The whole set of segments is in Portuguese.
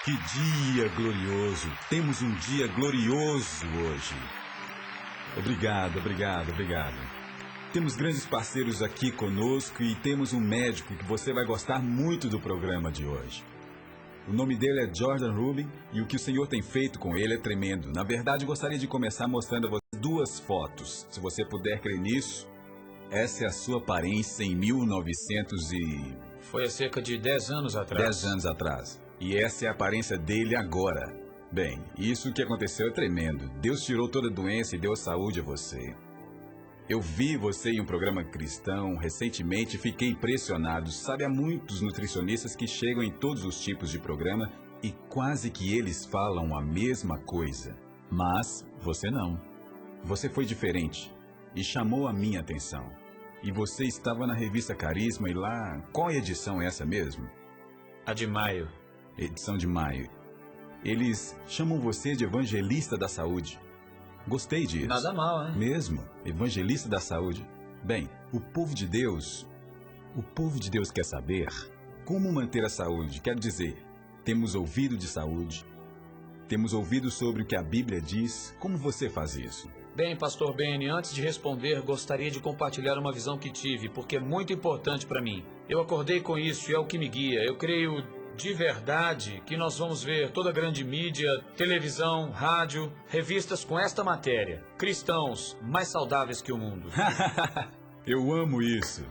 Que dia glorioso! Temos um dia glorioso hoje. Obrigado. Temos grandes parceiros aqui conosco e temos um médico que você vai gostar muito do programa de hoje. O nome dele é Jordan Rubin e o que o Senhor tem feito com ele é tremendo. Na verdade, gostaria de começar mostrando a você 2 fotos. Se você puder crer nisso, essa é a sua aparência em 1900 e... Foi há cerca de 10 anos atrás. 10 anos atrás. E essa é a aparência dele agora. Bem, isso que aconteceu é tremendo. Deus tirou toda a doença e deu saúde a você. Eu vi você em um programa cristão recentemente e fiquei impressionado. Sabe, há muitos nutricionistas que chegam em todos os tipos de programa e quase que eles falam a mesma coisa. Mas você não. Você foi diferente e chamou a minha atenção. E você estava na revista Carisma e lá... Qual edição é essa mesmo? A de maio. Edição de maio. Eles chamam você de evangelista da saúde. Gostei disso. Nada mal, hein? Mesmo, evangelista da saúde. Bem, o povo de Deus quer saber como manter a saúde. Quero dizer, temos ouvido de saúde, temos ouvido sobre o que a Bíblia diz. Como você faz isso? Bem, Pastor Benny, antes de responder, gostaria de compartilhar uma visão que tive, porque é muito importante para mim. Eu acordei com isso e é o que me guia. Eu creio de verdade que nós vamos ver toda a grande mídia, televisão, rádio, revistas com esta matéria. Cristãos mais saudáveis que o mundo. Eu amo isso.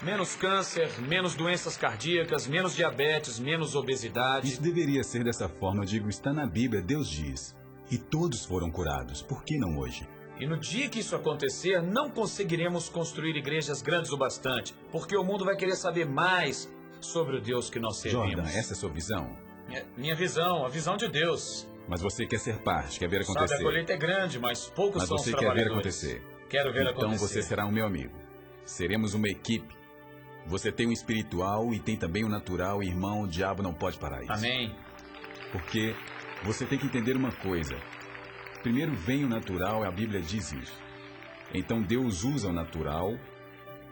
Menos câncer, menos doenças cardíacas, menos diabetes, menos obesidade. Isso deveria ser dessa forma. Eu digo, está na Bíblia, Deus diz. E todos foram curados. Por que não hoje? E no dia que isso acontecer, não conseguiremos construir igrejas grandes o bastante, porque o mundo vai querer saber mais sobre o Deus que nós servimos. Jordan, essa é a sua visão? Minha visão, a visão de Deus. Mas você quer ser parte, quer ver acontecer. Sabe, a colheita é grande, mas poucos são os trabalhadores. Mas você quer ver acontecer. Quero ver acontecer. Então você será o meu amigo. Seremos uma equipe. Você tem o espiritual e tem também o natural, irmão, o diabo não pode parar isso. Amém. Porque você tem que entender uma coisa. Primeiro vem o natural, a Bíblia diz isso. Então Deus usa o natural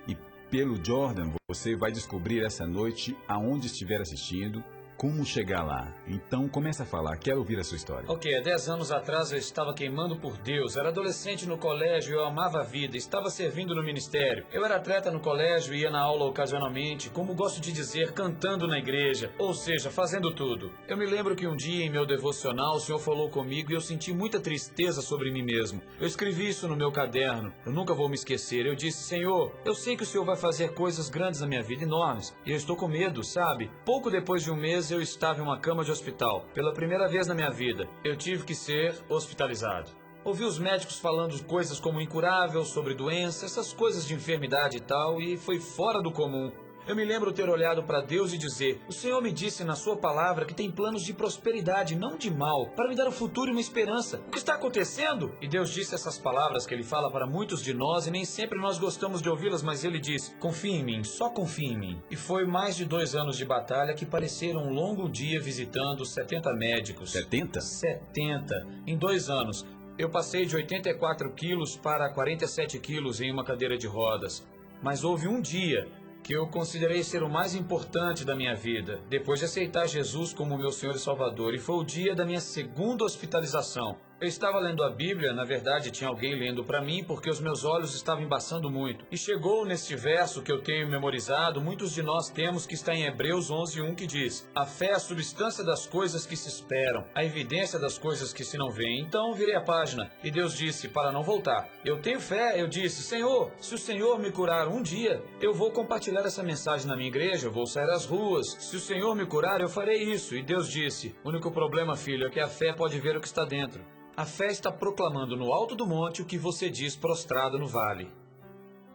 e pelo Jordan você vai descobrir essa noite, aonde estiver assistindo, como chegar lá. Então começa a falar, quero ouvir a sua história. Ok, há 10 anos atrás eu estava queimando por Deus. Era adolescente no colégio, eu amava a vida, estava servindo no ministério. Eu era atleta no colégio, ia na aula ocasionalmente, como gosto de dizer, cantando na igreja, ou seja, fazendo tudo. Eu me lembro que um dia em meu devocional o Senhor falou comigo e eu senti muita tristeza sobre mim mesmo. Eu escrevi isso no meu caderno, eu nunca vou me esquecer. Eu disse, Senhor, eu sei que o Senhor vai fazer coisas grandes na minha vida, enormes, e eu estou com medo, sabe? Pouco depois de um mês eu estava em uma cama de hospital. Pela primeira vez na minha vida, eu tive que ser hospitalizado. Ouvi os médicos falando coisas como incurável, sobre doença, essas coisas de enfermidade e tal, e foi fora do comum. Eu me lembro ter olhado para Deus e dizer, o Senhor me disse na sua palavra que tem planos de prosperidade, não de mal, para me dar um futuro e uma esperança. O que está acontecendo? E Deus disse essas palavras que Ele fala para muitos de nós e nem sempre nós gostamos de ouvi-las, mas Ele diz, confie em mim, só confie em mim. E foi mais de 2 anos de batalha que pareceram um longo dia visitando 70 médicos. 70? 70. Em 2 anos. Eu passei de 84 quilos para 47 quilos em uma cadeira de rodas. Mas houve um dia que eu considerei ser o mais importante da minha vida, depois de aceitar Jesus como meu Senhor e Salvador, e foi o dia da minha segunda hospitalização. Eu estava lendo a Bíblia, na verdade tinha alguém lendo para mim, porque os meus olhos estavam embaçando muito. E chegou neste verso que eu tenho memorizado, muitos de nós temos, que está em Hebreus 11:1, que diz, a fé é a substância das coisas que se esperam, a evidência das coisas que se não veem. Então virei a página, e Deus disse, para não voltar, eu tenho fé, eu disse, Senhor, se o Senhor me curar um dia, eu vou compartilhar essa mensagem na minha igreja, eu vou sair às ruas, se o Senhor me curar, eu farei isso. E Deus disse, o único problema, filho, é que a fé pode ver o que está dentro. A fé está proclamando no alto do monte o que você diz prostrado no vale.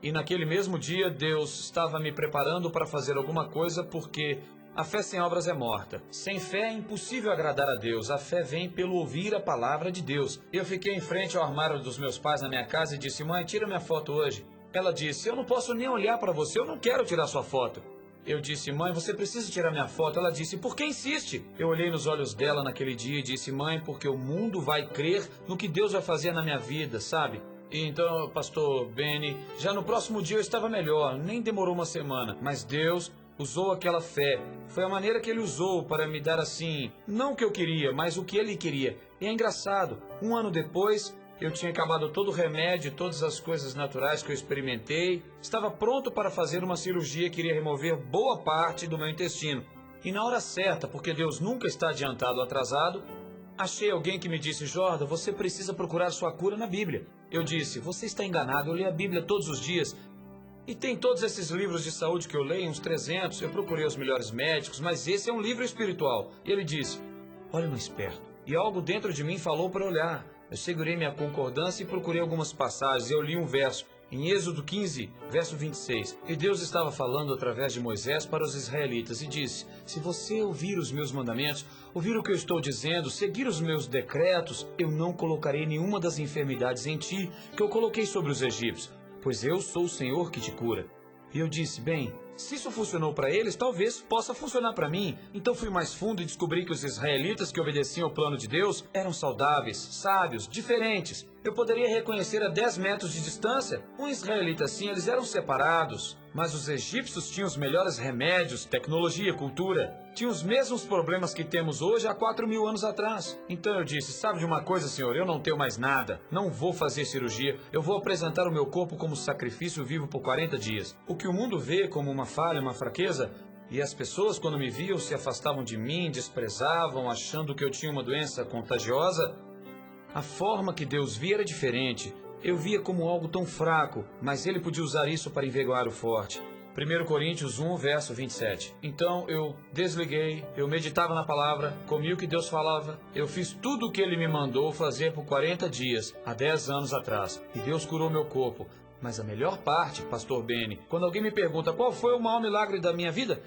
E naquele mesmo dia, Deus estava me preparando para fazer alguma coisa, porque a fé sem obras é morta. Sem fé é impossível agradar a Deus. A fé vem pelo ouvir a palavra de Deus. Eu fiquei em frente ao armário dos meus pais na minha casa e disse, mãe, tira minha foto hoje. Ela disse, eu não posso nem olhar para você, eu não quero tirar sua foto. Eu disse, mãe, você precisa tirar minha foto. Ela disse, por que insiste? Eu olhei nos olhos dela naquele dia e disse, mãe, porque o mundo vai crer no que Deus vai fazer na minha vida, sabe? E então, pastor Benny, já no próximo dia eu estava melhor, nem demorou uma semana. Mas Deus, usou aquela fé. Foi a maneira que ele usou para me dar assim, não o que eu queria, mas o que ele queria. E é engraçado, um ano depois, eu tinha acabado todo o remédio, todas as coisas naturais que eu experimentei. Estava pronto para fazer uma cirurgia que iria remover boa parte do meu intestino. E na hora certa, porque Deus nunca está adiantado ou atrasado, achei alguém que me disse: Jordan, você precisa procurar sua cura na Bíblia. Eu disse: você está enganado, eu leio a Bíblia todos os dias. E tem todos esses livros de saúde que eu leio, uns 300, eu procurei os melhores médicos, mas esse é um livro espiritual. E ele disse: olha no esperto. E algo dentro de mim falou para olhar. Eu segurei minha concordância e procurei algumas passagens. Eu li um verso, em Êxodo 15, verso 26. E Deus estava falando através de Moisés para os israelitas e disse: se você ouvir os meus mandamentos, ouvir o que eu estou dizendo, seguir os meus decretos, eu não colocarei nenhuma das enfermidades em ti que eu coloquei sobre os egípcios, pois eu sou o Senhor que te cura. E eu disse: bem, se isso funcionou para eles, talvez possa funcionar para mim. Então fui mais fundo e descobri que os israelitas que obedeciam ao plano de Deus eram saudáveis, sábios, diferentes. Eu poderia reconhecer a 10 metros de distância um israelita assim, eles eram separados. Mas os egípcios tinham os melhores remédios, tecnologia, cultura. Tinham os mesmos problemas que temos hoje há 4.000 anos atrás. Então eu disse: sabe de uma coisa, senhor? Eu não tenho mais nada. Não vou fazer cirurgia. Eu vou apresentar o meu corpo como sacrifício vivo por 40 dias. O que o mundo vê como uma falha, uma fraqueza, e as pessoas, quando me viam, se afastavam de mim, desprezavam, achando que eu tinha uma doença contagiosa. A forma que Deus via era diferente. Eu via como algo tão fraco, mas ele podia usar isso para envergonhar o forte. 1 Coríntios 1, verso 27. Então eu desliguei, eu meditava na palavra, comi o que Deus falava, eu fiz tudo o que ele me mandou fazer por 40 dias, há 10 anos atrás, e Deus curou meu corpo. Mas a melhor parte, pastor Benny, quando alguém me pergunta qual foi o maior milagre da minha vida,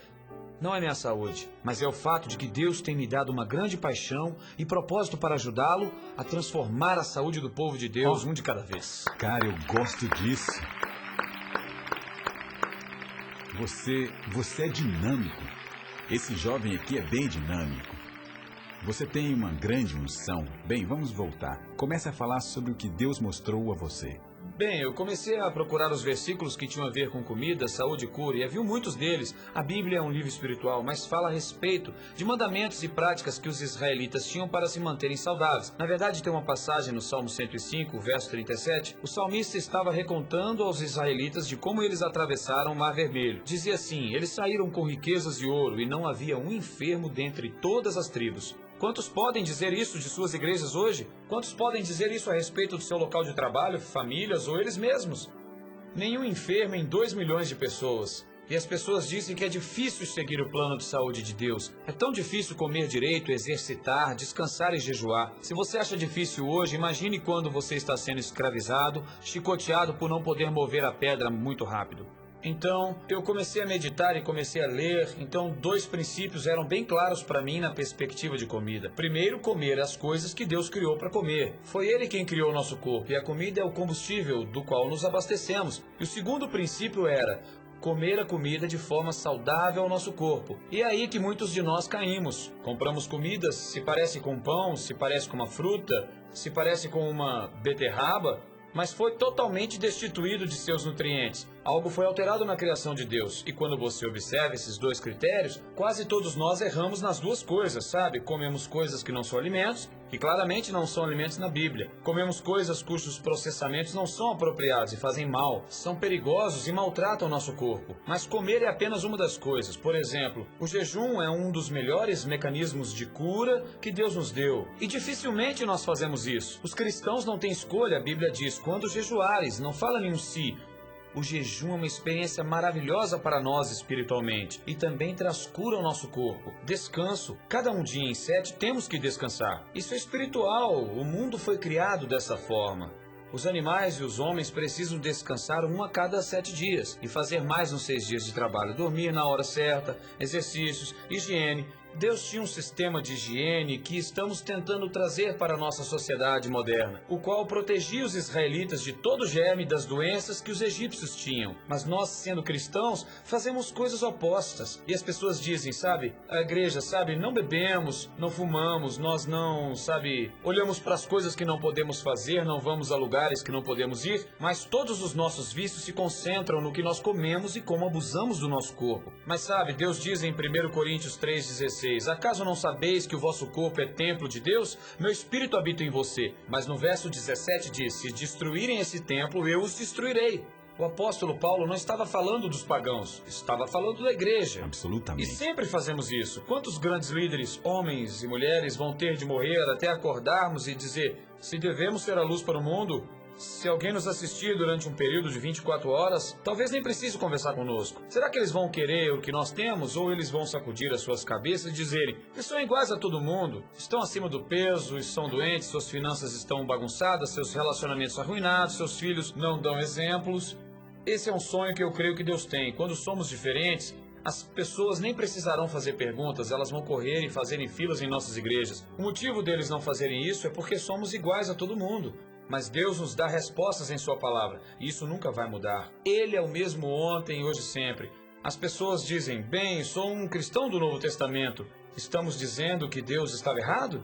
não é minha saúde, mas é o fato de que Deus tem me dado uma grande paixão e propósito para ajudá-lo a transformar a saúde do povo de Deus um de cada vez. Cara, eu gosto disso. Você é dinâmico. Esse jovem aqui é bem dinâmico. Você tem uma grande unção. Bem, vamos voltar. Comece a falar sobre o que Deus mostrou a você. Bem, eu comecei a procurar os versículos que tinham a ver com comida, saúde e cura, e havia muitos deles. A Bíblia é um livro espiritual, mas fala a respeito de mandamentos e práticas que os israelitas tinham para se manterem saudáveis. Na verdade, tem uma passagem no Salmo 105, verso 37. O salmista estava recontando aos israelitas de como eles atravessaram o Mar Vermelho. Dizia assim: eles saíram com riquezas e ouro, e não havia um enfermo dentre todas as tribos. Quantos podem dizer isso de suas igrejas hoje? Quantos podem dizer isso a respeito do seu local de trabalho, famílias ou eles mesmos? Nenhum enfermo em 2 milhões de pessoas. E as pessoas dizem que é difícil seguir o plano de saúde de Deus. É tão difícil comer direito, exercitar, descansar e jejuar. Se você acha difícil hoje, imagine quando você está sendo escravizado, chicoteado por não poder mover a pedra muito rápido. Então, eu comecei a meditar e comecei a ler. Então, 2 princípios eram bem claros para mim na perspectiva de comida. Primeiro, comer as coisas que Deus criou para comer. Foi Ele quem criou o nosso corpo, e a comida é o combustível do qual nos abastecemos. E o segundo princípio era comer a comida de forma saudável ao nosso corpo. E é aí que muitos de nós caímos. Compramos comidas, se parece com pão, se parece com uma fruta, se parece com uma beterraba, mas foi totalmente destituído de seus nutrientes. Algo foi alterado na criação de Deus. E quando você observa esses 2 critérios, quase todos nós erramos nas 2 coisas, sabe? Comemos coisas que não são alimentos, e claramente não são alimentos na Bíblia. Comemos coisas cujos processamentos não são apropriados e fazem mal, são perigosos e maltratam o nosso corpo. Mas comer é apenas uma das coisas. Por exemplo, o jejum é um dos melhores mecanismos de cura que Deus nos deu. E dificilmente nós fazemos isso. Os cristãos não têm escolha, a Bíblia diz: quando jejuares, não fala nenhum si. O jejum é uma experiência maravilhosa para nós espiritualmente e também traz cura ao nosso corpo. Descanso. Cada dia em 7 temos que descansar. Isso é espiritual. O mundo foi criado dessa forma. Os animais e os homens precisam descansar 1 a cada 7 dias e fazer mais nos 6 dias de trabalho. Dormir na hora certa, exercícios, higiene. Deus tinha um sistema de higiene que estamos tentando trazer para a nossa sociedade moderna, o qual protegia os israelitas de todo o germe das doenças que os egípcios tinham. Mas nós, sendo cristãos, fazemos coisas opostas. E as pessoas dizem, sabe, a igreja, sabe, não bebemos, não fumamos, nós não, sabe, olhamos para as coisas que não podemos fazer, não vamos a lugares que não podemos ir, mas todos os nossos vícios se concentram no que nós comemos e como abusamos do nosso corpo. Mas sabe, Deus diz em 1 Coríntios 3,16, acaso não sabeis que o vosso corpo é templo de Deus? Meu espírito habita em você. Mas no verso 17 diz, se destruírem esse templo, eu os destruirei. O apóstolo Paulo não estava falando dos pagãos, estava falando da igreja. Absolutamente. E sempre fazemos isso. Quantos grandes líderes, homens e mulheres, vão ter de morrer até acordarmos e dizer, se devemos ser a luz para o mundo, se alguém nos assistir durante um período de 24 horas, talvez nem precise conversar conosco. Será que eles vão querer o que nós temos ou eles vão sacudir as suas cabeças e dizerem que são iguais a todo mundo, estão acima do peso, estão doentes, suas finanças estão bagunçadas, seus relacionamentos arruinados, seus filhos não dão exemplos? Esse é um sonho que eu creio que Deus tem. Quando somos diferentes, as pessoas nem precisarão fazer perguntas, elas vão correr e fazerem filas em nossas igrejas. O motivo deles não fazerem isso é porque somos iguais a todo mundo. Mas Deus nos dá respostas em sua palavra, e isso nunca vai mudar. Ele é o mesmo ontem, hoje e sempre. As pessoas dizem, bem, sou um cristão do Novo Testamento. Estamos dizendo que Deus estava errado?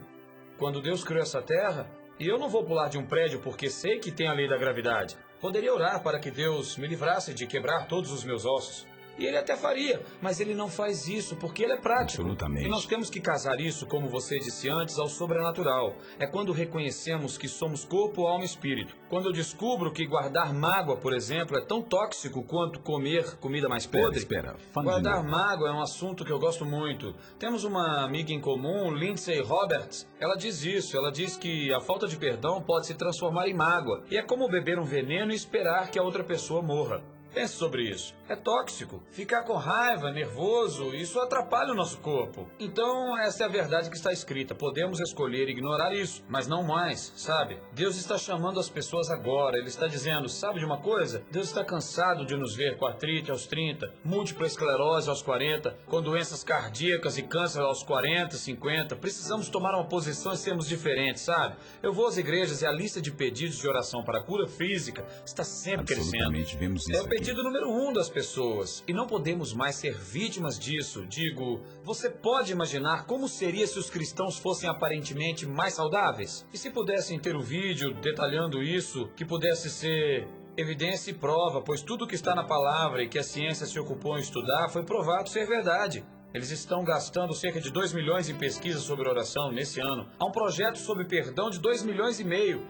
Quando Deus criou essa terra, e eu não vou pular de um prédio porque sei que tem a lei da gravidade. Poderia orar para que Deus me livrasse de quebrar todos os meus ossos. E ele até faria, mas ele não faz isso porque ele é prático. Absolutamente. E nós temos que casar isso, como você disse antes, ao sobrenatural. É quando reconhecemos que somos corpo, alma e espírito. Quando eu descubro que guardar mágoa, por exemplo, é tão tóxico quanto comer comida mais podre. Espera. Guardar mágoa é um assunto que eu gosto muito. Temos uma amiga em comum, Lindsay Roberts. Ela diz isso, ela diz que a falta de perdão pode se transformar em mágoa. E é como beber um veneno e esperar que a outra pessoa morra. Pense sobre isso. É tóxico. Ficar com raiva, nervoso, isso atrapalha o nosso corpo. Então, essa é a verdade que está escrita. Podemos escolher ignorar isso, mas não mais, sabe? Deus está chamando as pessoas agora. Ele está dizendo, sabe de uma coisa? Deus está cansado de nos ver com artrite aos 30, múltipla esclerose aos 40, com doenças cardíacas e câncer aos 40, 50. Precisamos tomar uma posição e sermos diferentes, sabe? Eu vou às igrejas e a lista de pedidos de oração para a cura física está sempre crescendo. Absolutamente, vemos isso É o pedido número 1 das pessoas. E não podemos mais ser vítimas disso. Digo, você pode imaginar como seria se os cristãos fossem aparentemente mais saudáveis? E se pudessem ter o vídeo detalhando isso, que pudesse ser evidência e prova, pois tudo que está na palavra e que a ciência se ocupou em estudar foi provado ser verdade. Eles estão gastando cerca de 2 milhões em pesquisa sobre oração nesse ano. Há um projeto sobre perdão de 2,5 milhões.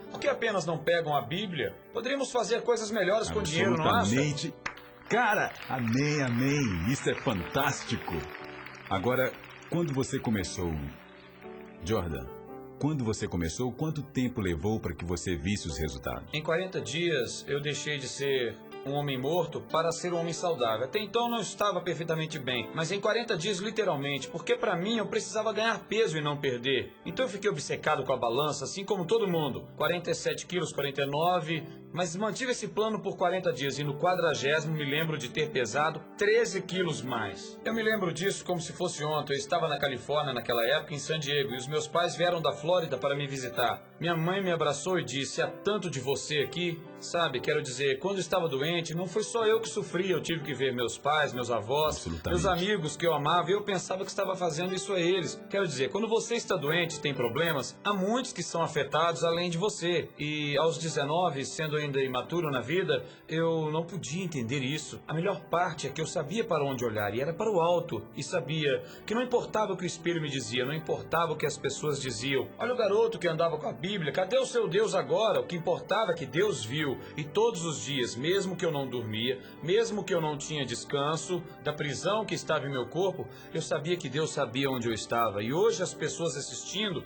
Por que apenas não pegam a Bíblia? Poderíamos fazer coisas melhores com dinheiro, não acha? Absolutamente. Cara, amém, amém. Isso é fantástico. Agora, quando você começou, Jordan, quando você começou, quanto tempo levou para que você visse os resultados? Em 40 dias, eu deixei de ser um homem morto para ser um homem saudável. Até então não estava perfeitamente bem, mas em 40 dias literalmente, porque para mim eu precisava ganhar peso e não perder. Então eu fiquei obcecado com a balança, assim como todo mundo. 47 quilos, 49, mas mantive esse plano por 40 dias e no 40º me lembro de ter pesado 13 quilos mais. Eu me lembro disso como se fosse ontem. Eu estava na Califórnia naquela época, em San Diego, e os meus pais vieram da Flórida para me visitar. Minha mãe me abraçou e disse, há tanto de você aqui. Sabe, quero dizer, quando eu estava doente, não foi só eu que sofri, eu tive que ver meus pais, meus avós, meus amigos que eu amava, e eu pensava que estava fazendo isso a eles. Quero dizer, quando você está doente e tem problemas, há muitos que são afetados além de você. E aos 19, sendo ainda imaturo na vida, eu não podia entender isso. A melhor parte é que eu sabia para onde olhar, e era para o alto, e sabia que não importava o que o espelho me dizia, não importava o que as pessoas diziam. Olha o garoto que andava com a Bíblia, cadê o seu Deus agora? O que importava é que Deus viu. E todos os dias, mesmo que eu não dormia, mesmo que eu não tinha descanso da prisão que estava em meu corpo, eu sabia que Deus sabia onde eu estava. E hoje as pessoas assistindo,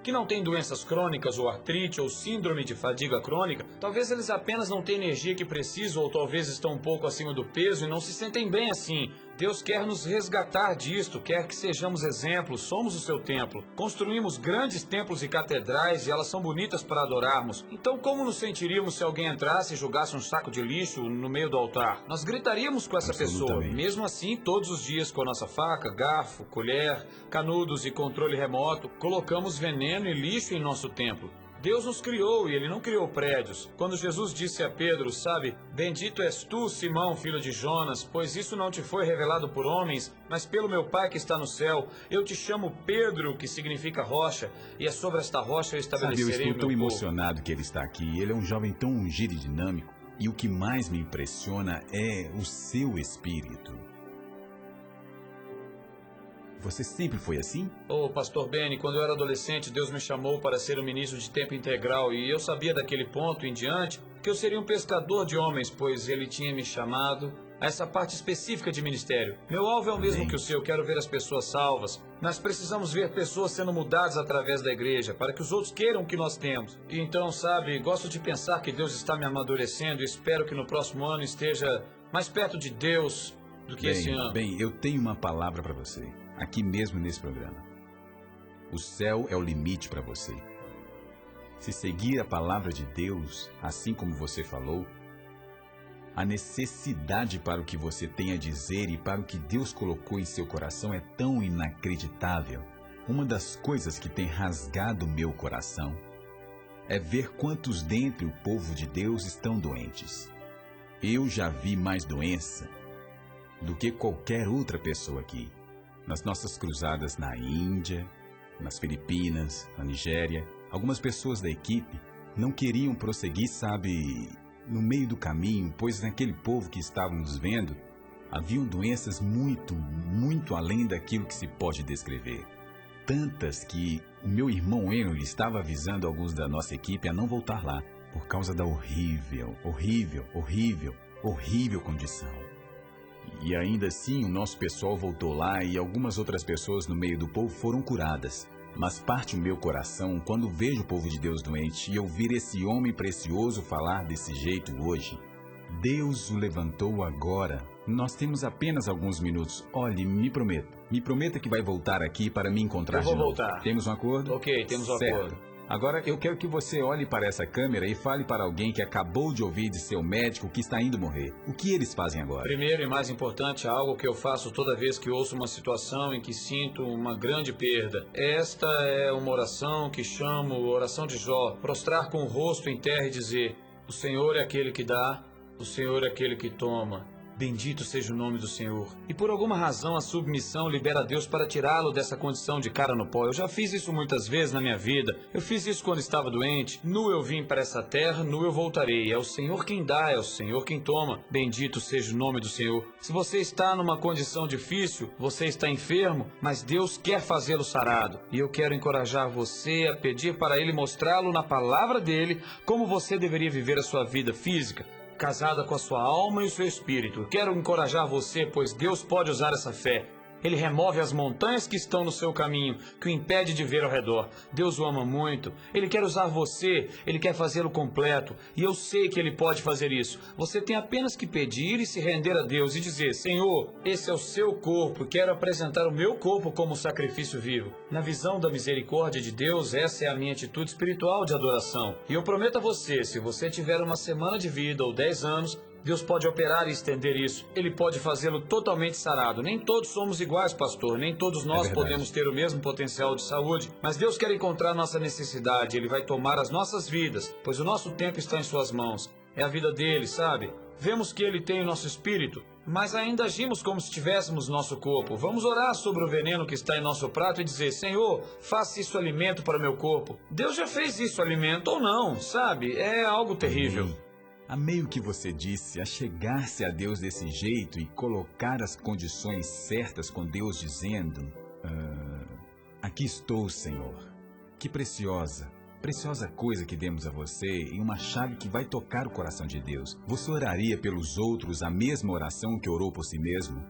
que não têm doenças crônicas ou artrite ou síndrome de fadiga crônica, talvez eles apenas não tenham energia que precisam ou talvez estão um pouco acima do peso e não se sentem bem assim. Deus quer nos resgatar disto, quer que sejamos exemplos, somos o seu templo. Construímos grandes templos e catedrais e elas são bonitas para adorarmos. Então como nos sentiríamos se alguém entrasse e jogasse um saco de lixo no meio do altar? Nós gritaríamos com essa pessoa. Mesmo assim, todos os dias com a nossa faca, garfo, colher, canudos e controle remoto, colocamos veneno e lixo em nosso templo. Deus nos criou e Ele não criou prédios. Quando Jesus disse a Pedro, sabe, bendito és tu, Simão, filho de Jonas, pois isso não te foi revelado por homens, mas pelo meu Pai que está no céu. Eu te chamo Pedro, que significa rocha, e é sobre esta rocha eu estabelecerei o meu eu estou tão povo. emocionado que ele está aqui. Ele é um jovem tão ungido e dinâmico. E o que mais me impressiona é o seu espírito. Você sempre foi assim? Oh, Pastor Benny, quando eu era adolescente, Deus me chamou para ser um ministro de tempo integral e eu sabia daquele ponto em diante que eu seria um pescador de homens, pois Ele tinha me chamado a essa parte específica de ministério. Meu alvo é o mesmo que o seu, quero ver as pessoas salvas. Nós precisamos ver pessoas sendo mudadas através da igreja, para que os outros queiram o que nós temos. E então, sabe, gosto de pensar que Deus está me amadurecendo e espero que no próximo ano esteja mais perto de Deus do que esse ano. Bem, eu tenho uma palavra para você. Aqui mesmo nesse programa. O céu é o limite para você. Se seguir a palavra de Deus, assim como você falou, a necessidade para o que você tem a dizer e para o que Deus colocou em seu coração é tão inacreditável. Uma das coisas que tem rasgado meu coração é ver quantos dentre o povo de Deus estão doentes. Eu já vi mais doença do que qualquer outra pessoa aqui. Nas nossas cruzadas na Índia, nas Filipinas, na Nigéria, algumas pessoas da equipe não queriam prosseguir, sabe, no meio do caminho, pois naquele povo que estávamos vendo, haviam doenças muito além daquilo que se pode descrever. Tantas que o meu irmão Henry estava avisando alguns da nossa equipe a não voltar lá, por causa da horrível condição. E ainda assim, o nosso pessoal voltou lá e algumas outras pessoas no meio do povo foram curadas. Mas parte o meu coração quando vejo o povo de Deus doente e ouvir esse homem precioso falar desse jeito hoje. Deus o levantou agora. Nós temos apenas alguns minutos. Olhe, me prometa que vai voltar aqui para me encontrar de novo. Eu vou voltar. Temos um acordo? Ok, temos um acordo. Agora eu quero que você olhe para essa câmera e fale para alguém que acabou de ouvir de seu médico que está indo morrer. O que eles fazem agora? Primeiro e mais importante, algo que eu faço toda vez que ouço uma situação em que sinto uma grande perda. Esta é uma oração que chamo oração de Jó. Prostrar com o rosto em terra e dizer: o Senhor é aquele que dá, o Senhor é aquele que toma. Bendito seja o nome do Senhor. E por alguma razão a submissão libera Deus para tirá-lo dessa condição de cara no pó. Eu já fiz isso muitas vezes na minha vida. Eu fiz isso quando estava doente. Nu eu vim para essa terra, nu eu voltarei. É o Senhor quem dá, é o Senhor quem toma. Bendito seja o nome do Senhor. Se você está numa condição difícil, você está enfermo, mas Deus quer fazê-lo sarado. E eu quero encorajar você a pedir para Ele mostrá-lo na palavra dEle como você deveria viver a sua vida física, casada com a sua alma e o seu espírito. Quero encorajar você, pois Deus pode usar essa fé. Ele remove as montanhas que estão no seu caminho, que o impede de ver ao redor. Deus o ama muito. Ele quer usar você, Ele quer fazê-lo completo. E eu sei que Ele pode fazer isso. Você tem apenas que pedir e se render a Deus e dizer: Senhor, esse é o seu corpo, quero apresentar o meu corpo como sacrifício vivo. Na visão da misericórdia de Deus, essa é a minha atitude espiritual de adoração. E eu prometo a você, se você tiver uma semana de vida ou 10 anos, Deus pode operar e estender isso. Ele pode fazê-lo totalmente sarado. Nem todos somos iguais, pastor. Nem todos nós podemos ter o mesmo potencial de saúde. Mas Deus quer encontrar nossa necessidade. Ele vai tomar as nossas vidas, pois o nosso tempo está em suas mãos. É a vida dele, sabe? Vemos que ele tem o nosso espírito, mas ainda agimos como se tivéssemos nosso corpo. Vamos orar sobre o veneno que está em nosso prato e dizer: Senhor, faça isso alimento para o meu corpo. Deus já fez isso alimento ou não, sabe? É algo terrível. Amei o que você disse, a chegar-se a Deus desse jeito e colocar as condições certas com Deus dizendo: aqui estou, Senhor. Que preciosa coisa que demos a você e uma chave que vai tocar o coração de Deus. Você oraria pelos outros a mesma oração que orou por si mesmo?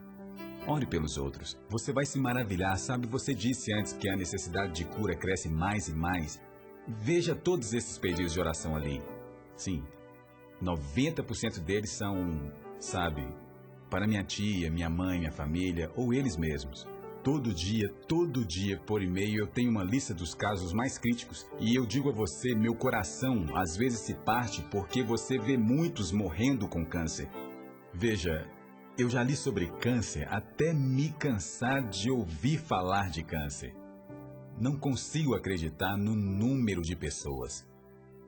Ore pelos outros. Você vai se maravilhar, sabe? Você disse antes que a necessidade de cura cresce mais e mais. Veja todos esses pedidos de oração ali. Sim. 90% deles são, sabe, para minha tia, minha mãe, minha família ou eles mesmos. Todo dia, por e-mail eu tenho uma lista dos casos mais críticos e eu digo a você, meu coração às vezes se parte porque você vê muitos morrendo com câncer. Veja, eu já li sobre câncer até me cansar de ouvir falar de câncer. Não consigo acreditar no número de pessoas.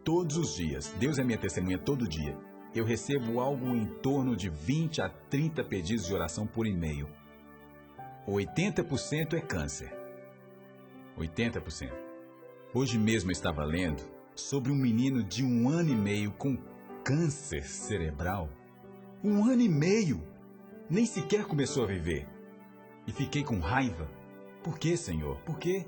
Todos os dias, Deus é minha testemunha todo dia, eu recebo algo em torno de 20 a 30 pedidos de oração por e-mail. 80% é câncer. 80%. Hoje mesmo eu estava lendo sobre um menino de 1 ano e meio com câncer cerebral. 1 ano e meio! Nem sequer começou a viver. E fiquei com raiva. Por quê, Senhor? Por quê?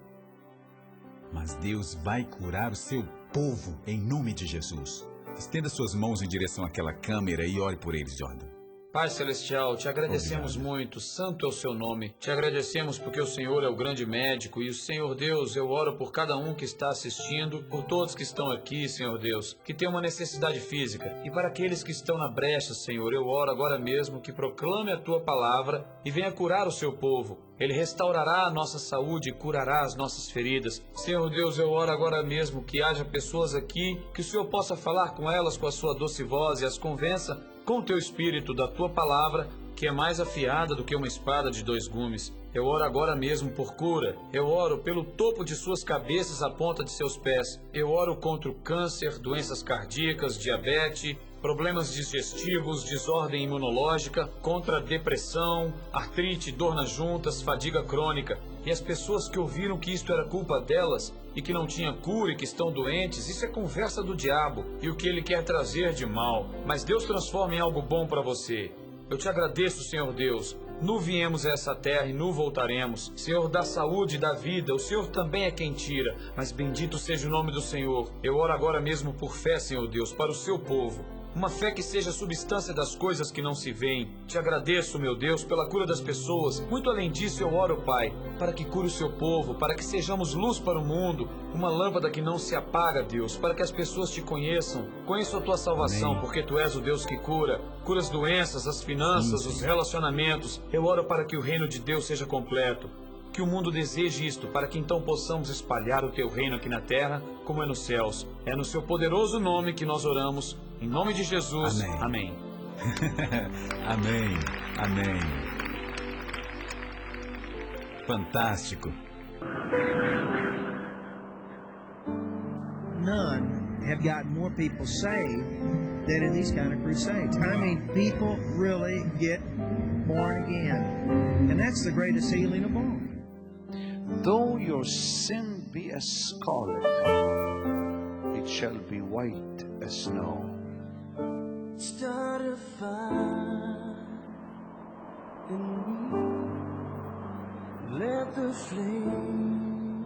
Mas Deus vai curar o seu povo em nome de Jesus. Estenda suas mãos em direção àquela câmera e ore por eles, Jordan. Pai Celestial, te agradecemos Obrigado. muito, santo é o seu nome. Te agradecemos porque o Senhor é o grande médico e o Senhor Deus, eu oro por cada um que está assistindo, por todos que estão aqui, Senhor Deus, que tem uma necessidade física. E para aqueles que estão na brecha, Senhor, eu oro agora mesmo que proclame a tua palavra e venha curar o seu povo. Ele restaurará a nossa saúde e curará as nossas feridas. Senhor Deus, eu oro agora mesmo que haja pessoas aqui, que o Senhor possa falar com elas com a sua doce voz e as convença com o teu espírito da tua palavra, que é mais afiada do que uma espada de 2 gumes. Eu oro agora mesmo por cura. Eu oro pelo topo de suas cabeças à ponta de seus pés. Eu oro contra o câncer, doenças cardíacas, diabetes, problemas digestivos, desordem imunológica, contra a depressão, artrite, dor nas juntas, fadiga crônica. E as pessoas que ouviram que isto era culpa delas e que não tinha cura e que estão doentes, isso é conversa do diabo e o que ele quer trazer de mal. Mas Deus transforma em algo bom para você. Eu te agradeço, Senhor Deus. Nu viemos a essa terra e nu voltaremos. Senhor, da saúde e da vida, o Senhor também é quem tira, mas bendito seja o nome do Senhor. Eu oro agora mesmo por fé, Senhor Deus, para o seu povo. Uma fé que seja a substância das coisas que não se veem. Te agradeço, meu Deus, pela cura das pessoas. Muito além disso, eu oro, Pai, para que cure o seu povo, para que sejamos luz para o mundo, uma lâmpada que não se apaga, Deus, para que as pessoas te conheçam. Conheçam a tua salvação, Amém. porque tu és o Deus que cura. Cura as doenças, as finanças, Sim. os relacionamentos. Eu oro para que o reino de Deus seja completo. Que o mundo deseje isto, para que então possamos espalhar o teu reino aqui na terra, como é nos céus. É no seu poderoso nome que nós oramos. Em nome de Jesus. Amém. Amém. Amém. Amém. Fantástico. None have gotten more people saved than in these kind of crusades. I mean, people really get born again. And that's the greatest healing of all. Though your sin be as scarlet, it shall be white as snow. Start a fire in me. Let the flame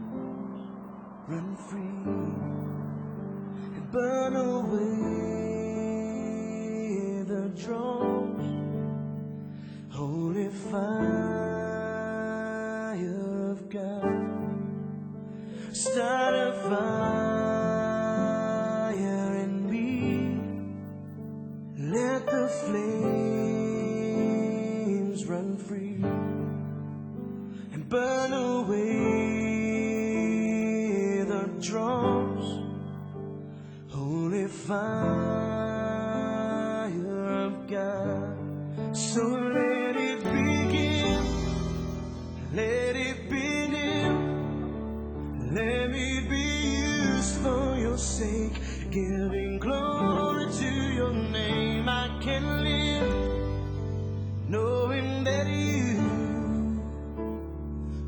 run free and burn away the dross. Holy fire of God. Start a fire in me. Let the flames run free and burn away the dross. Holy fire of God. So let it begin, let it begin. Let me be used for your sake, giving glory to your name. I can live knowing that you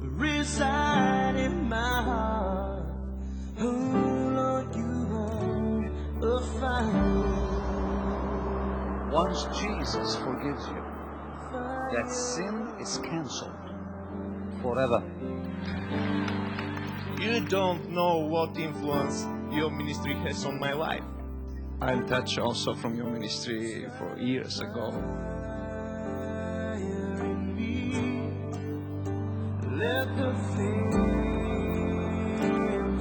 reside in my heart. Oh Lord, you are a fire. Once Jesus forgives you, that sin is cancelled forever. You don't know what influence your ministry has on my life. I'm touched also from your ministry for years ago. Fire in me. Let the flames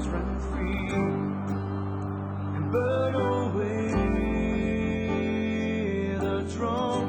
run free and burn away the dross.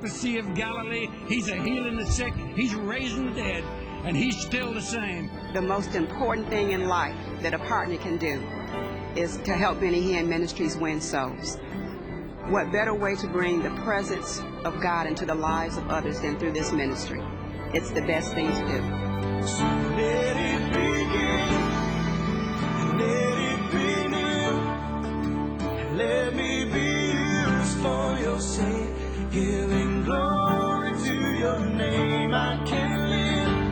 walked the Sea of Galilee. He's a healing the sick. He's raising the dead. And he's still the same. The most important thing in life that a partner can do is to help Benny Hinn Ministries win souls. What better way to bring the presence of God into the lives of others than through this ministry? It's the best thing to do. So let it begin, let it be new. Let me be used for your sake, giving glory to your name. I can live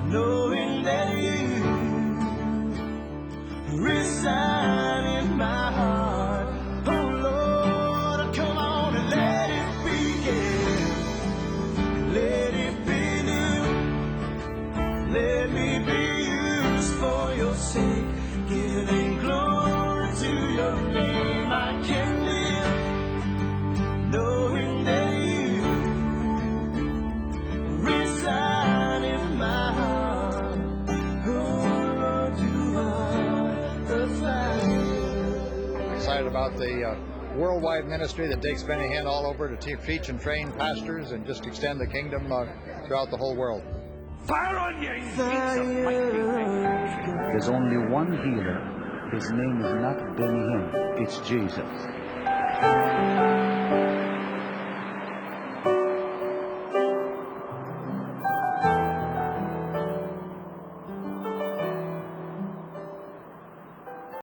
knowing that you reside in my heart. Oh Lord, come on and let it begin, let it be new. Let me be used for your sake, giving glory to your name. I can live knowing that you reside in my heart. Oh Lord, you are the fire. Excited about the worldwide ministry that takes Benny Hinn all over to teach and train pastors and just extend the kingdom throughout the whole world. Fire on you! There's only one healer. His name is not Benny Hinn. It's Jesus.